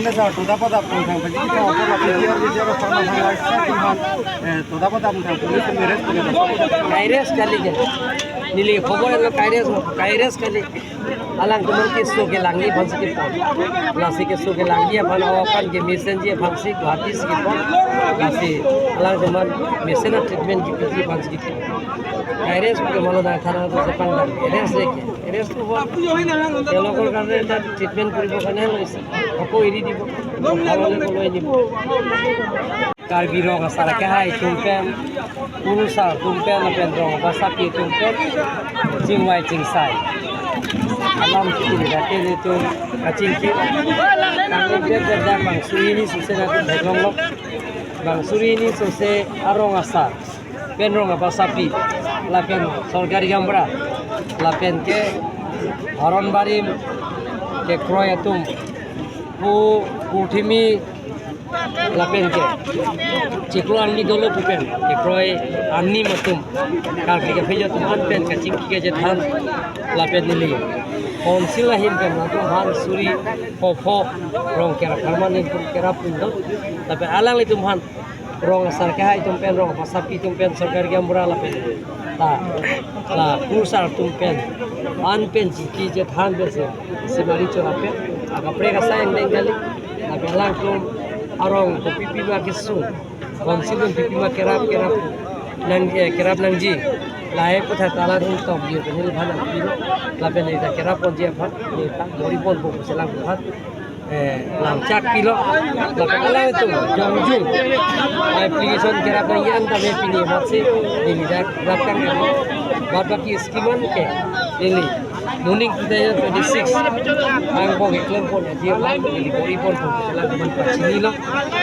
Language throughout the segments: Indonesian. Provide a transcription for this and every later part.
Todapat tungkang bagi kita opor video formal hal timhan todapat tungkang pulis meres Kaires kali je. Nili khobor lo kaires kali. Alang tuman ke so ke langi bhansi ke pon. Lasi ke so ke langi ban awakan ke mesen je bhansi guwahati ke pon. Lasi alang tuman mesen treatment ke piji bhansi ke. Kaires ke malo na thana to japan da. Kaires to ho. Elokor karne ta treatment koribo kane loise. Ako iri dibo. Alole koloi dibo. Karbi rong asara ke hai tumpen urusa tumpen pen rong basapi tumpen jingwai jingsai alam kiti date de tu kacing ki kami dia dah bang suri ni suse na tu lok bang suri ni suse arong asar pen rong basapi lapen sorgari gambra lapen ke haron bari ke kroyatum pu puthimi lapen ke ciklo anni dolo pupen ke kroy anni matum kal ke fejo tuman pen kacing ke jethan lapen nili konsila him pen tu han suri phopho rong kera permanen tum kera pundo tapi alang li tum han rong asar ke hai tum pen rong pasapi tum pen sarkar ge mura lapen la kurusar tum pen an pen jiki jethan bese simari chora pen kapre ka sayang deng gali tapi alang tum arong to pipi ma kisu konsilun pipi ma kerap nang nangji lae putha tala rung tom ye benil bhana piro laben ida kerap pon je phat ye ta mori pon bo selang phat langcak kilo laben ala itu jongjung application kerap na yan ta me pini matse dili dak rapkan babaki skiman ke dili Muning kita 26 ang bong iklan pon dia lang di bori pon sila man pachini lo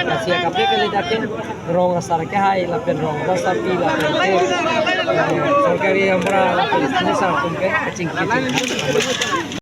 kasi kapre kali dakin rong asar ke hai lapen rong basapi lapen sarkari amra lapen sini sa tumpe kacing kacing